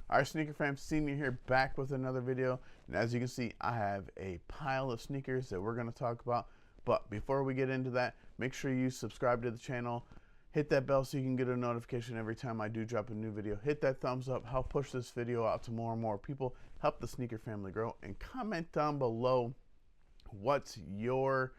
Our sneaker fam, Senior here, back with another video. And as you can see, I have a pile of sneakers that we're going to talk about. But before we get into that, make sure you subscribe to the channel. Hit that bell so you can get a notification every time I do drop a new video. Hit that thumbs up, help push this video out to more and more people. Help the sneaker family grow. And comment down below what's your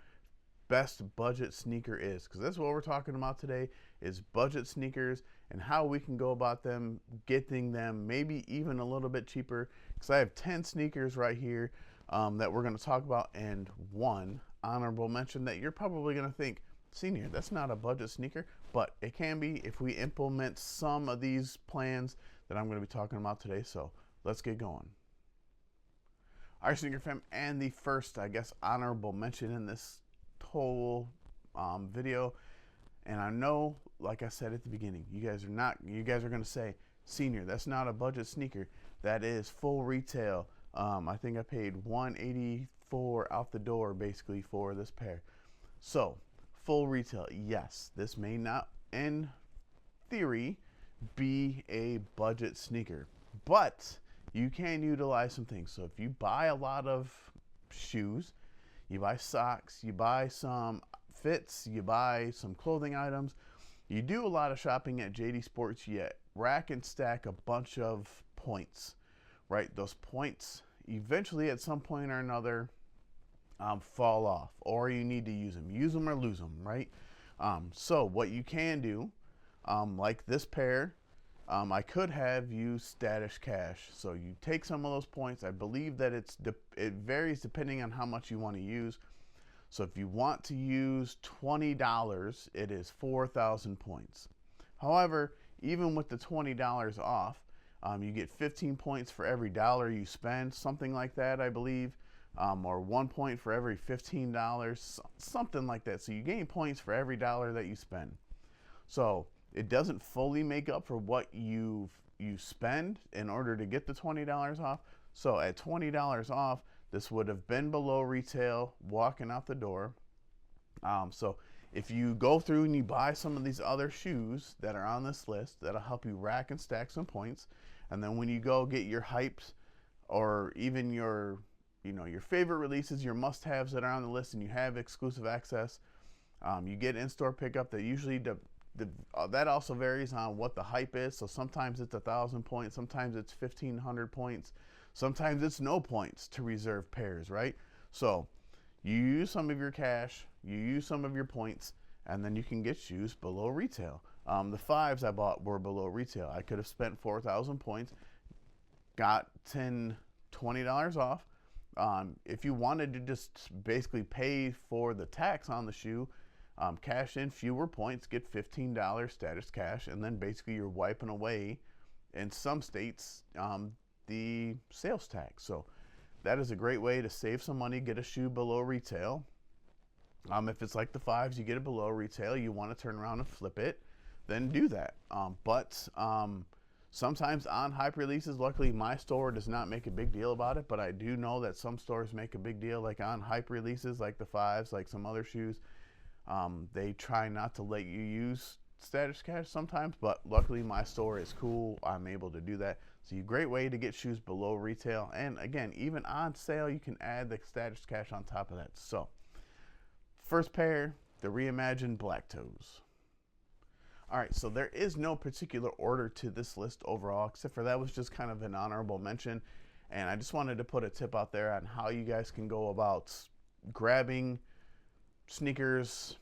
best budget sneaker is, because that's what we're talking about today, is budget sneakers and how we can go about them, getting them maybe even a little bit cheaper, because I have 10 sneakers right here that we're going to talk about, and one honorable mention that you're probably going to think, Senior, that's not a budget sneaker, but it can be if we implement some of these plans that I'm going to be talking about today. So let's get going. All right, sneaker fam, and the first, I guess, honorable mention in this whole video, and I know, like I said at the beginning, you guys are going to say, Senior, that's not a budget sneaker, that is full retail. I think I paid $184 out the door basically for this pair. So full retail, yes, this may not in theory be a budget sneaker, but you can utilize some things. So if you buy a lot of shoes, you buy socks, you buy some fits, you buy some clothing items, you do a lot of shopping at JD Sports, yet rack and stack a bunch of points, right? Those points eventually at some point or another fall off, or you need to use them or lose them, right? So what you can do, like this pair, I could have used status cash. So you take some of those points. I believe that it varies depending on how much you want to use. So if you want to use $20, it is 4,000 points. However, even with the $20 off, you get 15 points for every dollar you spend, something like that, I believe, or 1 point for every $15, something like that. So you gain points for every dollar that you spend. So it doesn't fully make up for what you spend in order to get the $20 off. So at $20 off, this would have been below retail walking out the door. So if you go through and you buy some of these other shoes that are on this list, that'll help you rack and stack some points. And then when you go get your hypes, or even your favorite releases, your must-haves that are on the list, and you have exclusive access, you get in-store pickup. That usually that also varies on what the hype is. So sometimes it's 1,000 points, sometimes it's 1,500 points, sometimes it's no points to reserve pairs, right? So you use some of your cash, you use some of your points, and then you can get shoes below retail. The fives I bought were below retail. I could have spent 4,000 points, got $20 off. If you wanted to just basically pay for the tax on the shoe, cash in fewer points, get $15 status cash, and then basically you're wiping away, in some states, the sales tax. So that is a great way to save some money, get a shoe below retail. If it's like the fives, you get it below retail, you want to turn around and flip it, then do that. But sometimes on hype releases, luckily my store does not make a big deal about it, but I do know that some stores make a big deal, like on hype releases, like the fives, like some other shoes. They try not to let you use status cash sometimes, but luckily my store is cool. I'm able to do that. So a great way to get shoes below retail. And again, even on sale, you can add the status cash on top of that. So first pair, the reimagined Black Toes. All right, so there is no particular order to this list overall, except for that was just kind of an honorable mention. And I just wanted to put a tip out there on how you guys can go about grabbing sneakers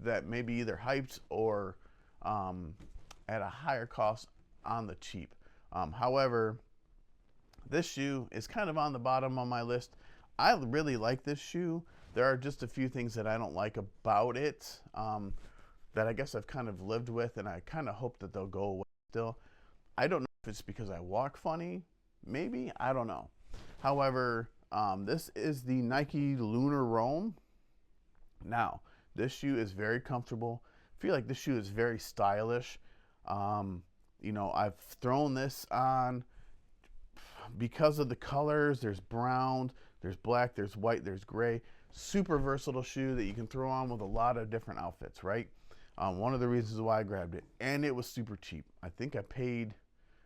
that may be either hyped or at a higher cost on the cheap. However, this shoe is kind of on the bottom on my list. I really like this shoe. There are just a few things that I don't like about it that I guess I've kind of lived with, and I kind of hope that they'll go away still. I don't know if it's because I walk funny, maybe, I don't know. However, this is the Nike Lunar Roam. Now, this shoe is very comfortable. I feel like this shoe is very stylish. I've thrown this on because of the colors. There's brown, there's black, there's white, there's gray. Super versatile shoe that you can throw on with a lot of different outfits, right? One of the reasons why I grabbed it, and it was super cheap. I think I paid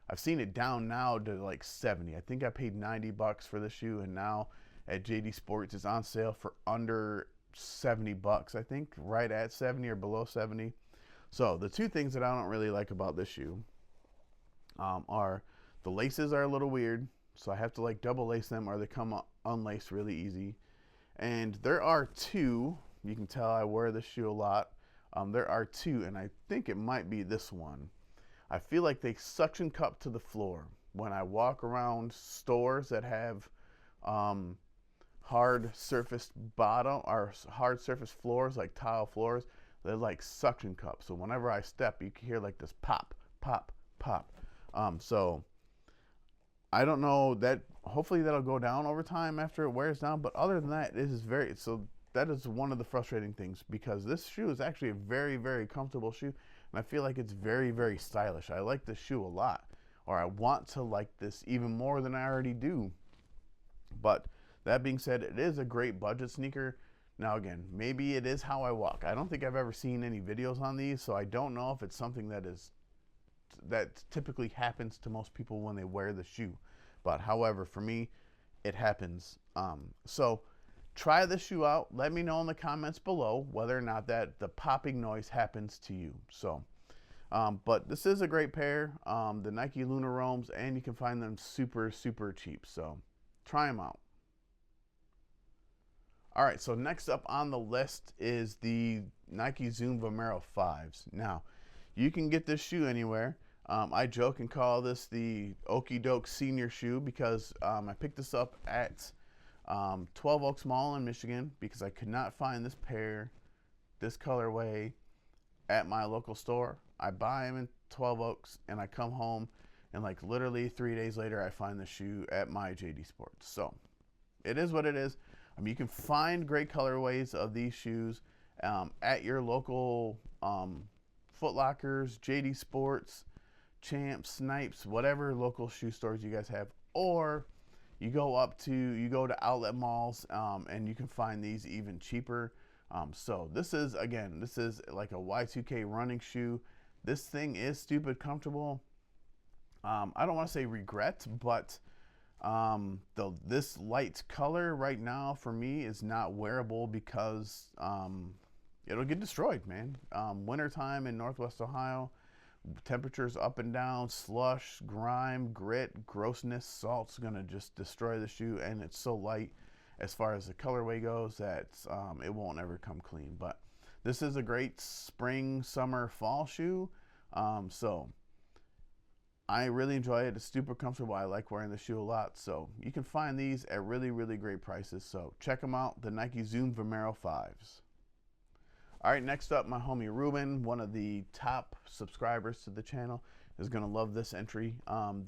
I've seen it down now to like 70. I think I paid 90 bucks for the shoe, and now at JD Sports it's on sale for under 70 bucks. I think right at 70 or below 70. So the two things that I don't really like about this shoe are the laces are a little weird, so I have to like double lace them, or they come unlaced really easy. And there are two, you can tell I wear this shoe a lot. There are two, and I think it might be this one. I feel like they suction cup to the floor. When I walk around stores that have hard surfaced bottom or hard surface floors, like tile floors, they're like suction cups. So whenever I step, you can hear like this pop, pop, pop. So I don't know that. Hopefully that'll go down over time after it wears down. But other than that, it is very so. That is one of the frustrating things, because this shoe is actually a very, very comfortable shoe, and I feel like it's very, very stylish. I like this shoe a lot, or I want to like this even more than I already do. But that being said, it is a great budget sneaker. Now again, maybe it is how I walk. I don't think I've ever seen any videos on these, so I don't know if it's something that typically happens to most people when they wear the shoe. But however, for me, it happens. So try this shoe out. Let me know in the comments below whether or not that the popping noise happens to you. So, but this is a great pair, the Nike Lunar Roams, and you can find them super, super cheap. So try them out. All right, so next up on the list is the Nike Zoom Vomero 5s. Now, you can get this shoe anywhere. I joke and call this the Okie Doke Senior shoe, because I picked this up at 12 Oaks Mall in Michigan, because I could not find this pair, this colorway, at my local store. I buy them in 12 Oaks, and I come home, and like literally 3 days later, I find the shoe at my JD Sports. So it is what it is. I mean, you can find great colorways of these shoes at your local Foot Lockers, JD Sports, Champs, Snipes, whatever local shoe stores you guys have, or you go to outlet malls, and you can find these even cheaper. So this is like a Y2K running shoe. This thing is stupid comfortable. I don't want to say regret, but this light color right now for me is not wearable, because it'll get destroyed, man. Wintertime in Northwest Ohio, temperatures up and down, slush, grime, grit, grossness, salt's gonna just destroy the shoe, and it's so light as far as the colorway goes that it won't ever come clean. But this is a great spring, summer, fall shoe. So I really enjoy it. It's super comfortable. I like wearing the shoe a lot. So you can find these at really, really great prices. So check them out, the Nike Zoom Vomero 5s. All right, next up, my homie Ruben, one of the top subscribers to the channel, is gonna love this entry.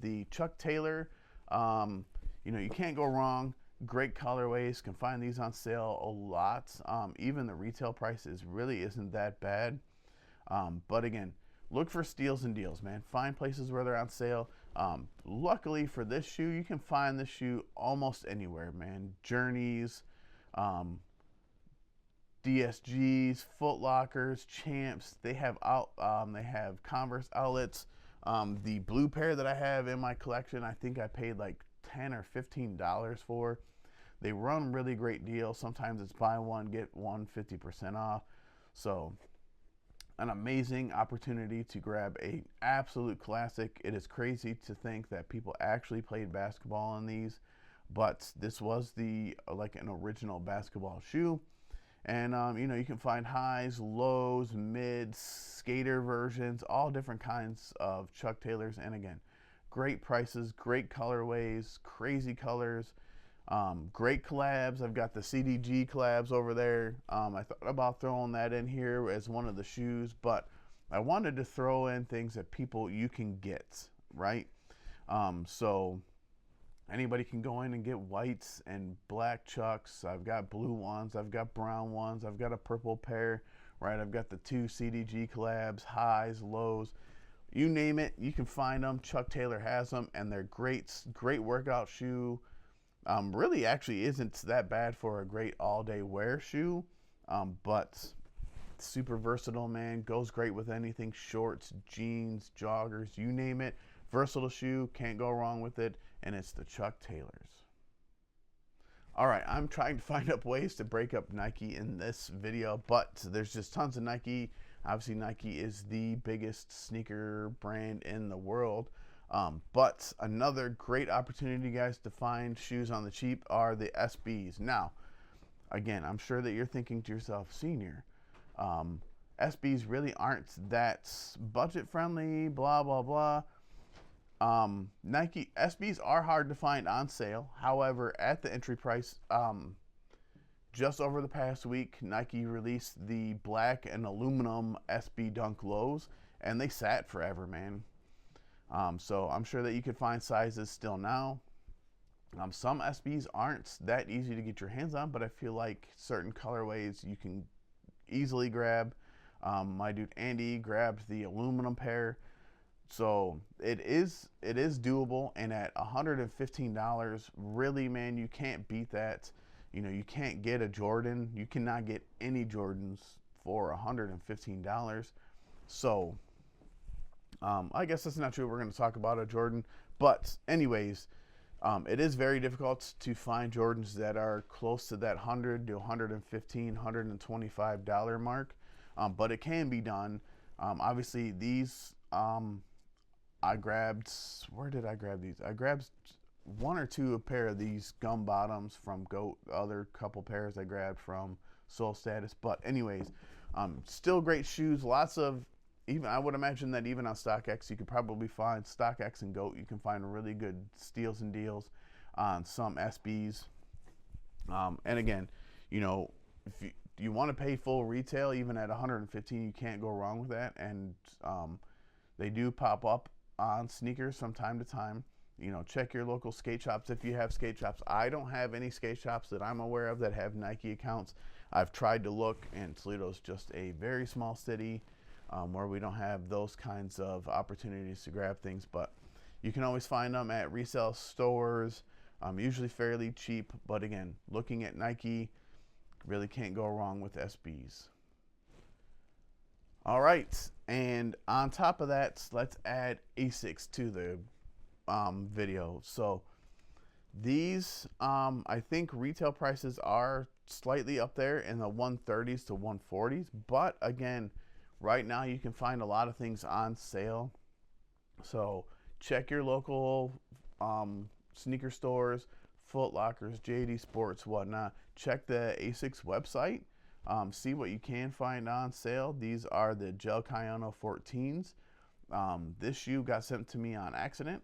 The Chuck Taylor, you can't go wrong. Great colorways. Can find these on sale a lot. Even the retail prices really isn't that bad. But again, look for steals and deals, man. Find places where they're on sale. Luckily for this shoe, you can find this shoe almost anywhere, man. Journeys, DSGs, Foot Lockers, Champs. They have Converse outlets. The blue pair that I have in my collection, I think I paid like $10 or $15 for. They run really great deals. Sometimes it's buy one get one 50% off. So an amazing opportunity to grab a absolute classic. It is crazy to think that people actually played basketball in these, but this was like an original basketball shoe. And you can find highs, lows, mids, skater versions, all different kinds of Chuck Taylors. And again, great prices, great colorways, crazy colors, great collabs. I've got the CDG collabs over there. I thought about throwing that in here as one of the shoes, but I wanted to throw in things that you can get, right? So anybody can go in and get whites and black Chucks. I've got blue ones, I've got brown ones, I've got a purple pair, right? I've got the 2 CDG collabs, highs, lows, you name it, you can find them. Chuck Taylor has them, and they're great workout shoe. Really actually isn't that bad for a great all-day wear shoe, but super versatile, man. Goes great with anything, shorts, jeans, joggers, you name it. Versatile shoe, can't go wrong with it, and it's the Chuck Taylors. All right, I'm trying to find up ways to break up Nike in this video, but there's just tons of Nike. Obviously, Nike is the biggest sneaker brand in the world. But another great opportunity, guys, to find shoes on the cheap are the SBs. Now, again, I'm sure that you're thinking to yourself, Senior, SBs really aren't that budget friendly, blah, blah, blah. Nike SBs are hard to find on sale. However, at the entry price, just over the past week, Nike released the black and aluminum SB Dunk Lows, and they sat forever, man. So I'm sure that you could find sizes still now. Some SBs aren't that easy to get your hands on, but I feel like certain colorways you can easily grab. My dude Andy grabbed the aluminum pair. So it is doable, and at $115, really, man, you can't beat that. You know, you can't get a Jordan. You cannot get any Jordans for $115. So I guess that's not true. We're going to talk about a Jordan, but anyways, it is very difficult to find Jordans that are close to that $100 to $115, $125 mark, but it can be done. Obviously, these. I grabbed, where did I grab these? I grabbed one or two a pair of these gum bottoms from GOAT. The other couple pairs I grabbed from Soul Status. But anyways, still great shoes. Lots of, even I would imagine that even on StockX, you could probably find StockX and GOAT. You can find really good steals and deals on some SBs. And again, you know, if you want to pay full retail, even at $115, you can't go wrong with that. And they do pop up on sneakers from time to time. You know, check your local skate shops if you have skate shops. I don't have any skate shops that I'm aware of that have Nike accounts. I've tried to look, and Toledo's just a very small city where we don't have those kinds of opportunities to grab things, but you can always find them at resale stores, usually fairly cheap. But again, looking at Nike, really can't go wrong with SBs. All right, and on top of that, let's add ASICs to the video. So these, I think retail prices are slightly up there in the 130s to 140s, but again, right now you can find a lot of things on sale. So check your local sneaker stores, Foot Lockers, JD Sports, whatnot. Check the ASICS website. See what you can find on sale. These are the Gel Kayano 14s. This shoe got sent to me on accident.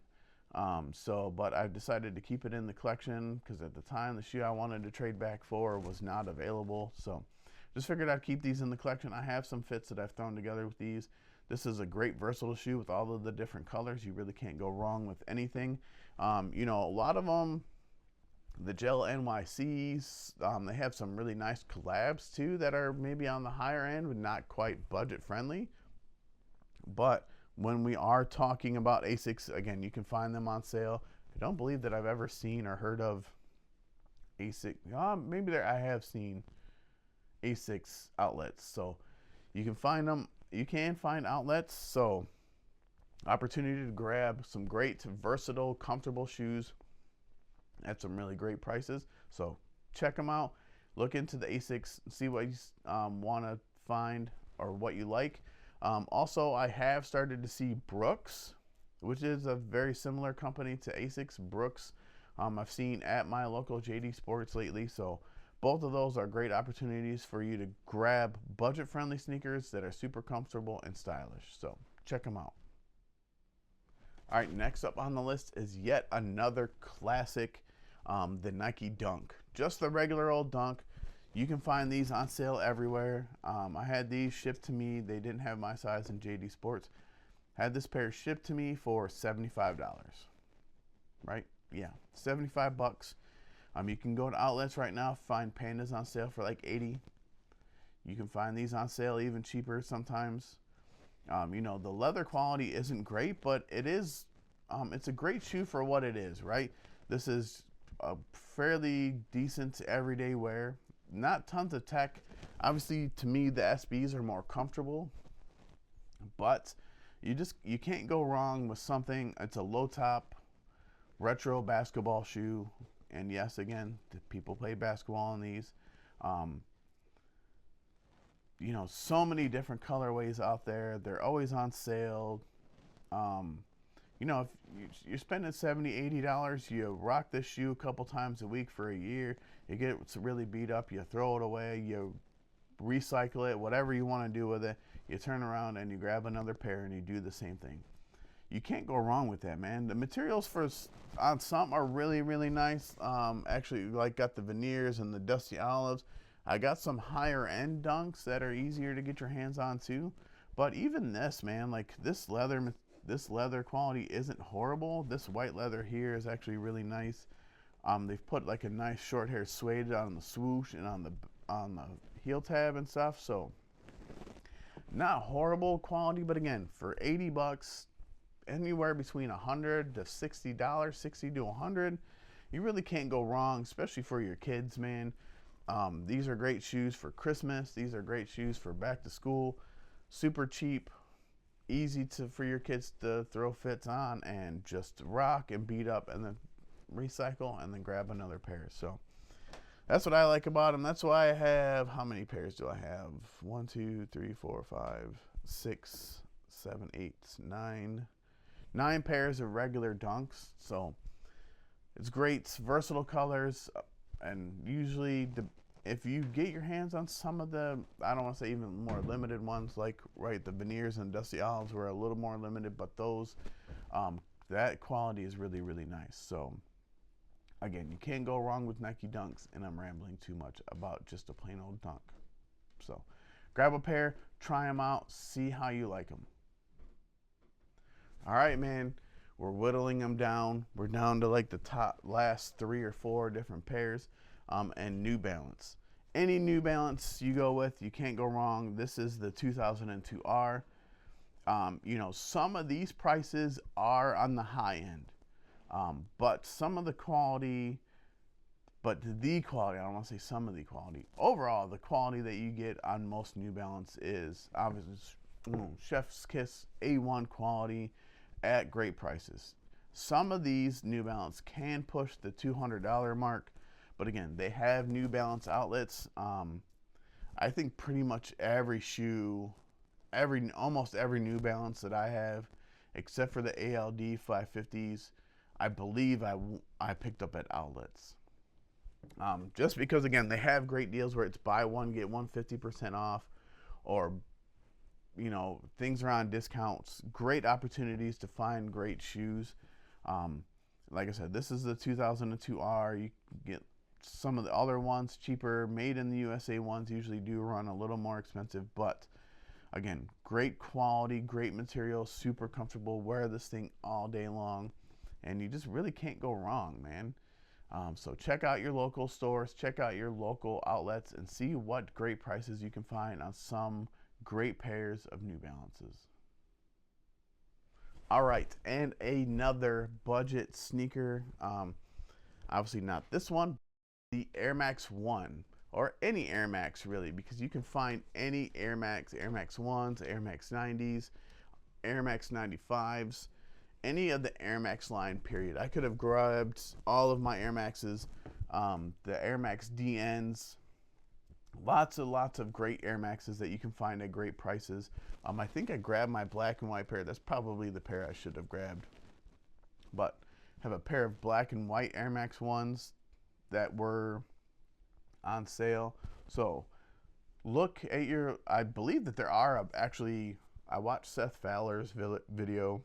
But I've decided to keep it in the collection because at the time the shoe I wanted to trade back for was not available. So just figured I'd keep these in the collection. I have some fits that I've thrown together with these. This is a great versatile shoe with all of the different colors. You really can't go wrong with anything. You know, a lot of them, the Gel NYCs, they have some really nice collabs too that are maybe on the higher end but not quite budget friendly. But when we are talking about ASICs, again, you can find them on sale. I don't believe that I've ever seen or heard of ASIC. Maybe there I have seen ASICs outlets. So you can find them. You can find outlets. So opportunity to grab some great, versatile, comfortable shoes at some really great prices. So check them out. Look into the ASICs, see what you want to find or what you like. Also, I have started to see Brooks, which is a very similar company to ASICS. Brooks, I've seen at my local JD Sports lately. So both of those are great opportunities for you to grab budget-friendly sneakers that are super comfortable and stylish. So check them out. All right, next up on the list is yet another classic, the Nike Dunk. Just the regular old Dunk. You can find these on sale everywhere. I had these shipped to me. They didn't have my size in JD Sports. Had this pair shipped to me for $75. Right? Yeah, 75 bucks. You can go to outlets right now, find Pandas on sale for like 80. You can find these on sale even cheaper sometimes. You know, the leather quality isn't great, but it is, it's a great shoe for what it is, right? This is a fairly decent everyday wear. Not tons of tech. Obviously, to me, the SBs are more comfortable, but You can't go wrong with something. It's a low top retro basketball shoe, and yes, again, people play basketball in these. Um, so many different colorways out there. They're always on sale. Um, if you're spending $70, $80, you rock this shoe a couple times a week for a year. It gets really beat up, you throw it away, you recycle it, whatever you want to do with it. You turn around and you grab another pair and you do the same thing. You can't go wrong with that, man. The materials on some are really, really nice. Actually, like got the veneers and the dusty olives. I got some higher end dunks that are easier to get your hands on too. But even this, man, like this leather quality isn't horrible. This white leather here is actually really nice. They've put like a nice short hair suede on the swoosh and on the heel tab and stuff. So not horrible quality, but again, for 80 bucks, anywhere between $100 to $60, 60 to 100, you really can't go wrong, especially for your kids, man. These are great shoes for Christmas. These are great shoes for back to school. Super cheap, easy for your kids to throw fits on and just rock and beat up and then recycle and then grab another pair. So that's what I like about them. That's why I have, how many pairs do I have? 1, 2, 3, 4, 5, 6, 7, 8, 9 pairs of regular dunks. So it's great. It's versatile colors, and usually if you get your hands on some of the, I don't want to say even more limited ones, like the veneers and dusty olives were a little more limited, but those that quality is really, really nice. So again, you can't go wrong with Nike Dunks, and I'm rambling too much about just a plain old dunk. So grab a pair, try them out, see how you like them. All right, man, we're whittling them down. We're down to like the last 3 or 4 different pairs, and New Balance. Any New Balance you go with, you can't go wrong. This is the 2002R. Some of these prices are on the high end, but some of the quality, I don't want to say some of the quality. Overall, the quality that you get on most New Balance is obviously Chef's Kiss A1 quality at great prices. Some of these New Balance can push the $200 mark, but again, they have New Balance outlets. I think pretty much every shoe, almost every New Balance that I have, except for the ALD 550s, I believe I picked up at outlets. Just because, again, they have great deals where it's buy one, get one 50% off, or things are on discounts. Great opportunities to find great shoes. Like I said, this is the 2002R. You can get some of the other ones cheaper. Made in the USA ones usually do run a little more expensive, but again, great quality, great material, super comfortable. Wear this thing all day long, and you just really can't go wrong, man. So check out your local stores, check out your local outlets, and see what great prices you can find on some great pairs of New Balances. All right, and another budget sneaker. Obviously not this one, the Air Max 1, or any Air Max really, because you can find any Air Max 1s, Air Max 90s, Air Max 95s, any of the Air Max line, period. I could have grabbed all of my Air Maxes, the Air Max DNs, lots of great Air Maxes that you can find at great prices. I think I grabbed my black and white pair. That's probably the pair I should have grabbed. But I have a pair of black and white Air Max 1s that were on sale. So look at I believe that there are actually, I watched Seth Fowler's video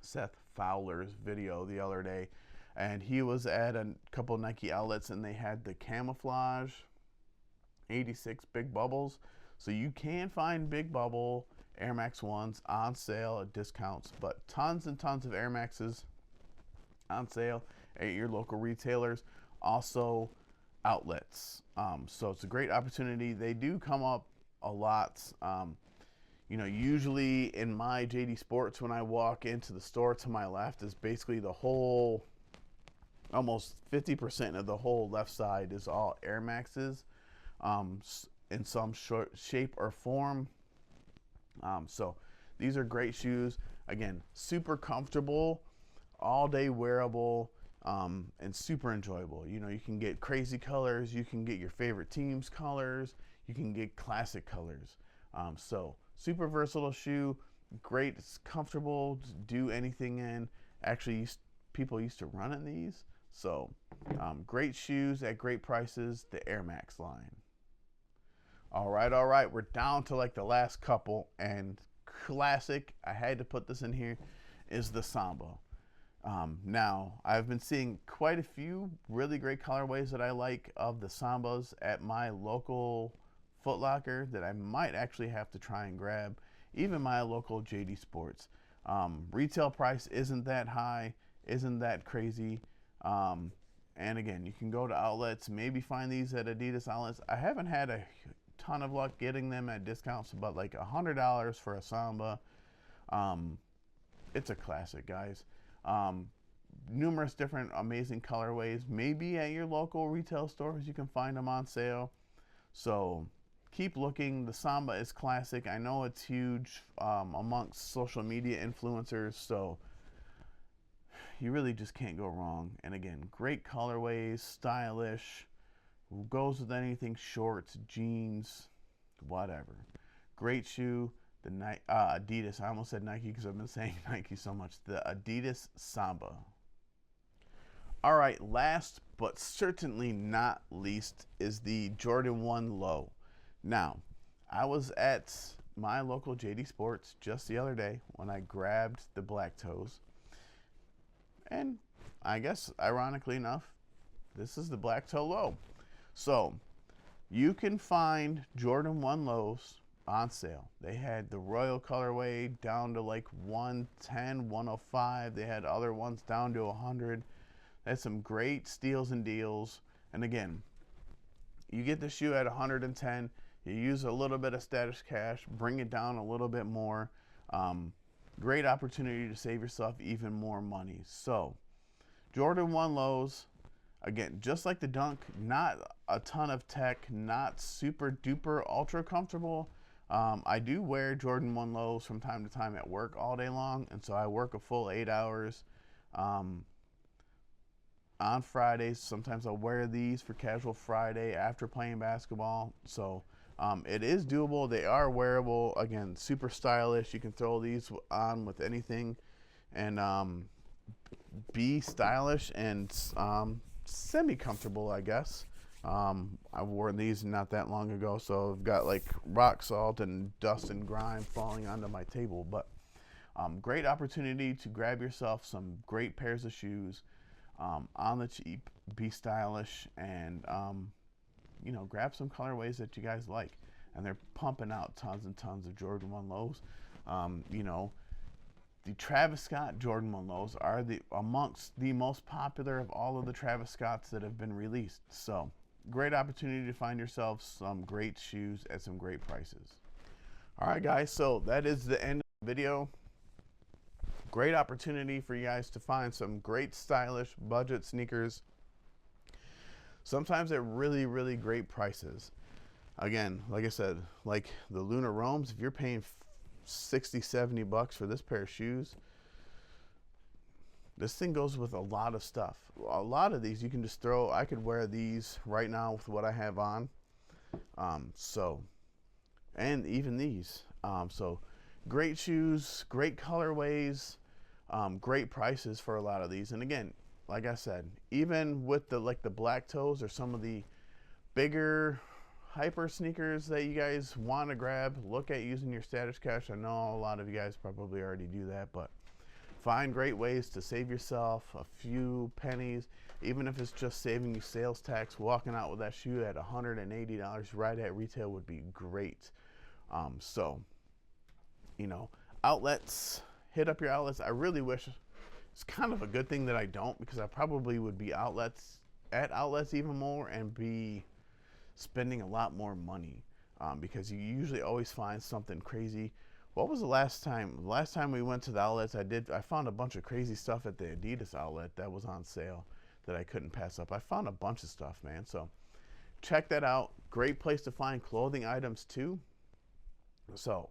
the other day, and he was at a couple Nike outlets, and they had the camouflage 86 Big Bubbles. So you can find Big Bubble Air Max 1s on sale at discounts, but tons and tons of Air Maxes on sale at your local retailers, also outlets. So it's a great opportunity. They do come up a lot. Usually in my JD Sports, when I walk into the store, to my left is basically the whole, almost 50% of the whole left side is all Air Maxes, in some shape or form. So These are great shoes. Again, super comfortable, all day wearable, and super enjoyable. You know, you can get crazy colors, you can get your favorite team's colors, you can get classic colors. So super versatile shoe, great, it's comfortable to do anything in. Actually, people used to run in these. So great shoes at great prices, the Air Max line. All right, we're down to like the last couple, and classic, I had to put this in here, is the Samba. Now, I've been seeing quite a few really great colorways that I like of the Sambas at my local Foot Locker that I might actually have to try and grab, even my local JD Sports. Retail price isn't that high, isn't that crazy. And again, you can go to outlets, maybe find these at Adidas outlets. I haven't had a ton of luck getting them at discounts, but like $100 for a Samba. It's a classic, guys. Numerous different amazing colorways. Maybe at your local retail stores you can find them on sale. So keep looking. The Samba is classic. I know it's huge amongst social media influencers, so you really just can't go wrong. And again, great colorways, stylish, goes with anything, shorts, jeans, whatever. Great shoe. The Adidas, I almost said Nike because I've been saying Nike so much. The Adidas Samba. All right, last but certainly not least is the Jordan 1 Low. Now, I was at my local JD Sports just the other day when I grabbed the black toes. And I guess, ironically enough, this is the black toe low. So, you can find Jordan 1 Lows on sale. They had the Royal colorway down to like 110, 105. They had other ones down to 100. They had some great steals and deals. And again, you get the shoe at 110. You use a little bit of status cash, bring it down a little bit more. Great opportunity to save yourself even more money. So, Jordan 1 Lows, again, just like the Dunk, not a ton of tech, not super duper ultra comfortable. I do wear Jordan 1 Lows from time to time at work all day long, and so I work a full 8 hours. On Fridays, sometimes I'll wear these for casual Friday after playing basketball. So it is doable. They are wearable. Again, super stylish. You can throw these on with anything and be stylish and semi-comfortable, I guess. I've worn these not that long ago, so I've got like rock salt and dust and grime falling onto my table. But great opportunity to grab yourself some great pairs of shoes on the cheap, be stylish, and you know, grab some colorways that you guys like. And they're pumping out tons and tons of Jordan 1 Lows. You know, the Travis Scott Jordan 1 Lows are amongst the most popular of all of the Travis Scotts that have been released. So, great opportunity to find yourself some great shoes at some great prices. All right, guys, so that is the end of the video. Great opportunity for you guys to find some great stylish budget sneakers. Sometimes at really, really great prices. Again, like I said, like the Lunar Roams, if you're paying 60, 70 bucks for this pair of shoes, this thing goes with a lot of stuff. A lot of these you can just throw. I could wear these right now with what I have on. And even these. So great shoes, great colorways, great prices for a lot of these. And again, like I said, even with the black toes or some of the bigger hyper sneakers that you guys want to grab, look at using your status cash. I know a lot of you guys probably already do that, but find great ways to save yourself a few pennies, even if it's just saving you sales tax. Walking out with that shoe at $180 right at retail would be great. So, you know, outlets, hit up your outlets. I really wish, it's kind of a good thing that I don't, because I probably would be at outlets even more and be spending a lot more money, because you usually always find something crazy. What was the last time? The last time we went to the outlets, I found a bunch of crazy stuff at the Adidas outlet that was on sale that I couldn't pass up. I found a bunch of stuff, man. So check that out. Great place to find clothing items too. So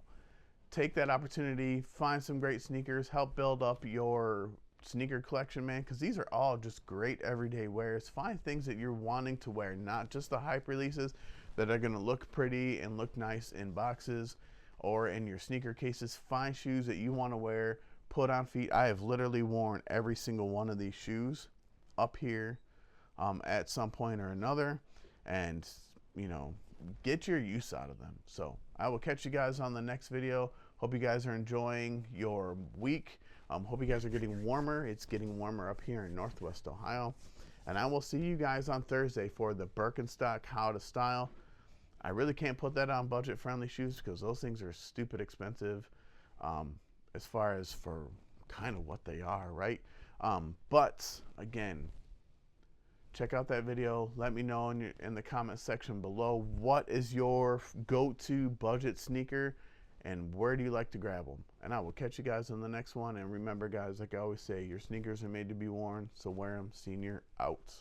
take that opportunity, find some great sneakers, help build up your sneaker collection, man, because these are all just great everyday wears. Find things that you're wanting to wear, not just the hype releases that are going to look pretty and look nice in boxes or in your sneaker cases. Find shoes that you want to wear, put on feet. I have literally worn every single one of these shoes up here at some point or another, and you know, get your use out of them. So I will catch you guys on the next video. Hope you guys are enjoying your week. Hope you guys are getting warmer. It's getting warmer up here in Northwest Ohio. And I will see you guys on Thursday for the Birkenstock How to Style. I really can't put that on budget-friendly shoes because those things are stupid expensive as far as for kind of what they are, right? But again, check out that video. Let me know in the comment section below, what is your go-to budget sneaker and where do you like to grab them? And I will catch you guys in the next one. And remember, guys, like I always say, your sneakers are made to be worn, so wear them. Senior out.